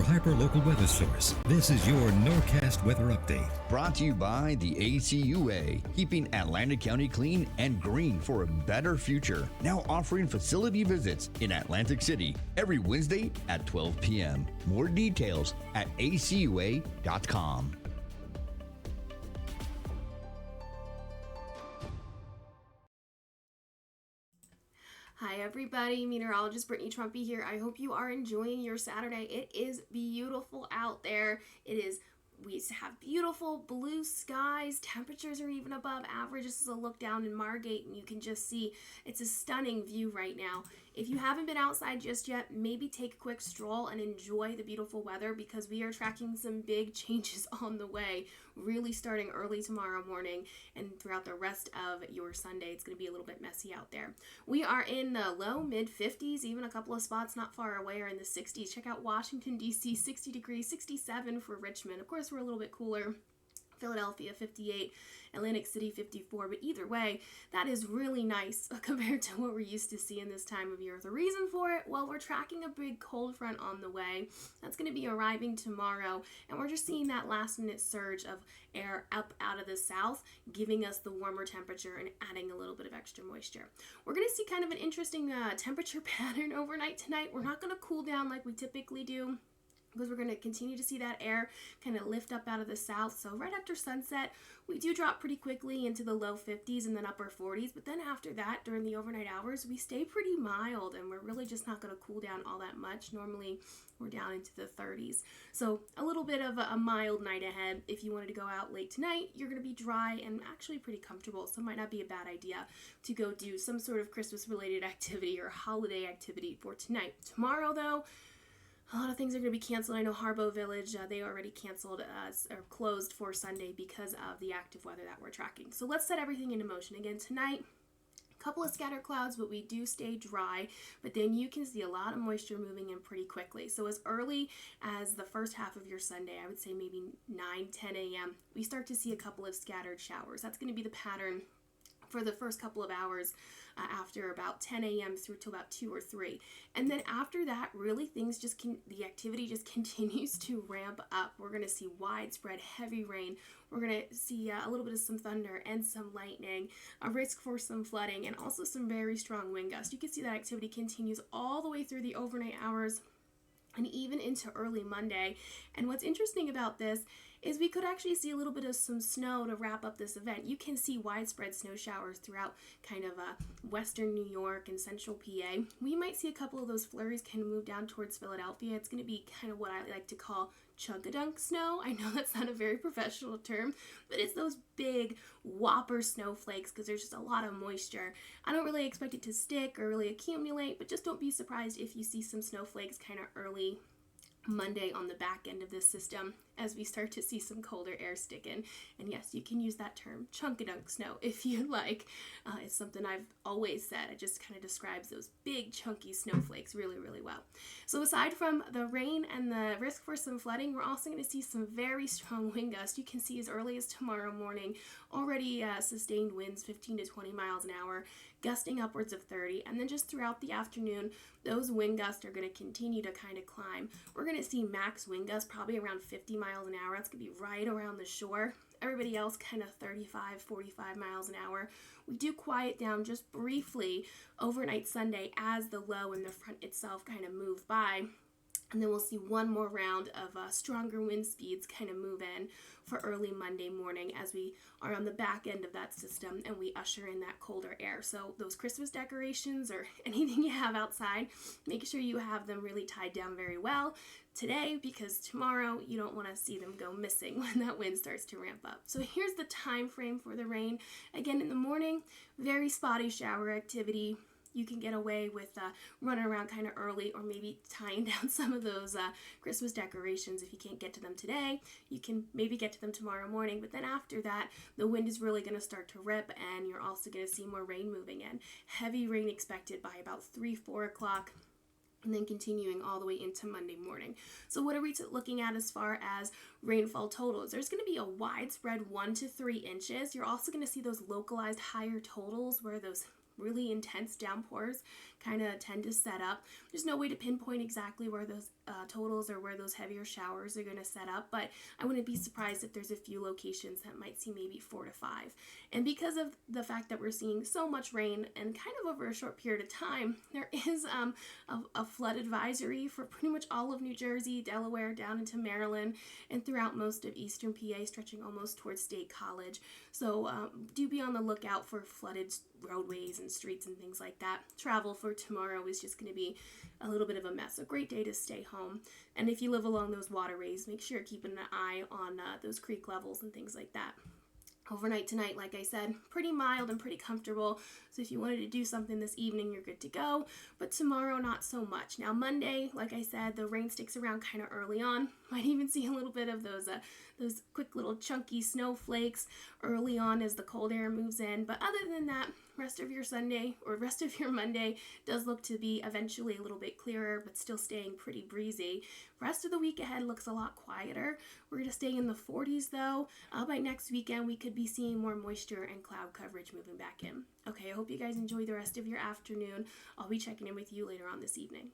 your hyper-local weather source. This is your Norcast Weather Update. Brought to you by the ACUA, keeping Atlantic County clean and green for a better future. Now offering facility visits in Atlantic City every Wednesday at 12 p.m. More details at acua.com. Hi everybody, meteorologist Brittany Trumpy here. I hope you are enjoying your Saturday. It is beautiful out there. We have beautiful blue skies. Temperatures are even above average. This is a look down in Margate and you can just see it's a stunning view right now. If you haven't been outside just yet, maybe take a quick stroll and enjoy the beautiful weather because we are tracking some big changes on the way, really starting early tomorrow morning and throughout the rest of your Sunday. It's going to be a little bit messy out there. We are in the low mid 50s, even a couple of spots not far away are in the 60s. Check out Washington, D.C., 60 degrees, 67 for Richmond. Of course, we're a little bit cooler. Philadelphia 58, Atlantic City 54, but either way, that is really nice compared to what we're used to seeing this time of year. The reason for it, well, we're tracking a big cold front on the way. That's going to be arriving tomorrow, and we're just seeing that last minute surge of air up out of the south, giving us the warmer temperature and adding a little bit of extra moisture. We're going to see kind of an interesting temperature pattern overnight tonight. We're not going to cool down like we typically do, because we're going to continue to see that air kind of lift up out of the south. So right after sunset, we do drop pretty quickly into the low 50s and then upper 40s. But then after that, during the overnight hours, we stay pretty mild and we're really just not going to cool down all that much. Normally, we're down into the 30s. So a little bit of a mild night ahead. If you wanted to go out late tonight, you're going to be dry and actually pretty comfortable. So it might not be a bad idea to go do some sort of Christmas-related activity or holiday activity for tonight. Tomorrow, though, a lot of things are going to be canceled. I know Harbo Village, they already canceled or closed for Sunday because of the active weather that we're tracking. So let's set everything into motion. Again, tonight, a couple of scattered clouds, but we do stay dry. But then you can see a lot of moisture moving in pretty quickly. So as early as the first half of your Sunday, I would say maybe 9, 10 a.m., we start to see a couple of scattered showers. That's going to be the pattern for the first couple of hours after about 10 a.m. through to about 2 or 3. And then after that, really the activity just continues to ramp up. We're going to see widespread heavy rain. We're going to see a little bit of some thunder and some lightning, a risk for some flooding, and also some very strong wind gusts. You can see that activity continues all the way through the overnight hours and even into early Monday. And what's interesting about this is we could actually see a little bit of some snow to wrap up this event. You can see widespread snow showers throughout kind of western New York and central PA. We might see a couple of those flurries kind of move down towards Philadelphia. It's going to be kind of what I like to call chunk-a-dunk snow. I know that's not a very professional term, but it's those big whopper snowflakes because there's just a lot of moisture. I don't really expect it to stick or really accumulate, but just don't be surprised if you see some snowflakes kind of early Monday on the back end of this system as we start to see some colder air stick in. And yes, you can use that term, chunk-a-dunk snow, if you like. It's something I've always said. It just kind of describes those big chunky snowflakes really, really well. So aside from the rain and the risk for some flooding, we're also going to see some very strong wind gusts. You can see as early as tomorrow morning, already sustained winds 15 to 20 miles an hour, gusting upwards of 30. And then just throughout the afternoon, those wind gusts are going to continue to kind of climb. We're going to see max wind gusts probably around 50 miles an hour. That's going to be right around the shore. Everybody else kind of 35, 45 miles an hour. We do quiet down just briefly overnight Sunday as the low in the front itself kind of move by. And then we'll see one more round of stronger wind speeds kind of move in for early Monday morning as we are on the back end of that system and we usher in that colder air. So those Christmas decorations or anything you have outside, make sure you have them really tied down very well today, because tomorrow you don't want to see them go missing when that wind starts to ramp up. So here's the time frame for the rain. Again, in the morning, very spotty shower activity. You can get away with running around kind of early or maybe tying down some of those Christmas decorations. If you can't get to them today, you can maybe get to them tomorrow morning. But then after that, the wind is really going to start to rip and you're also going to see more rain moving in. Heavy rain expected by about 3, 4 o'clock. And then continuing all the way into Monday morning. So what are we looking at as far as rainfall totals? There's going to be a widespread 1 to 3 inches. You're also going to see those localized higher totals where those really intense downpours kind of tend to set up. There's no way to pinpoint exactly where those totals or where those heavier showers are going to set up, but I wouldn't be surprised if there's a few locations that might see maybe 4 to 5. And because of the fact that we're seeing so much rain and kind of over a short period of time, there is a flood advisory for pretty much all of New Jersey, Delaware, down into Maryland, and throughout most of eastern PA, stretching almost towards State College. So do be on the lookout for flooded roadways and streets and things like that. Travel for tomorrow is just going to be a little bit of a mess. A great day to stay home. And if you live along those waterways, make sure you're keeping an eye on those creek levels and things like that. Overnight tonight, like I said, pretty mild and pretty comfortable. So if you wanted to do something this evening, you're good to go. But tomorrow, not so much. Now Monday, like I said, the rain sticks around kind of early on. Might even see a little bit of those quick little chunky snowflakes early on as the cold air moves in. But other than that, rest of your Sunday or rest of your Monday does look to be eventually a little bit clearer, but still staying pretty breezy. Rest of the week ahead looks a lot quieter. We're going to stay in the 40s though. By next weekend, we could be seeing more moisture and cloud coverage moving back in. Okay, I hope you guys enjoy the rest of your afternoon. I'll be checking in with you later on this evening.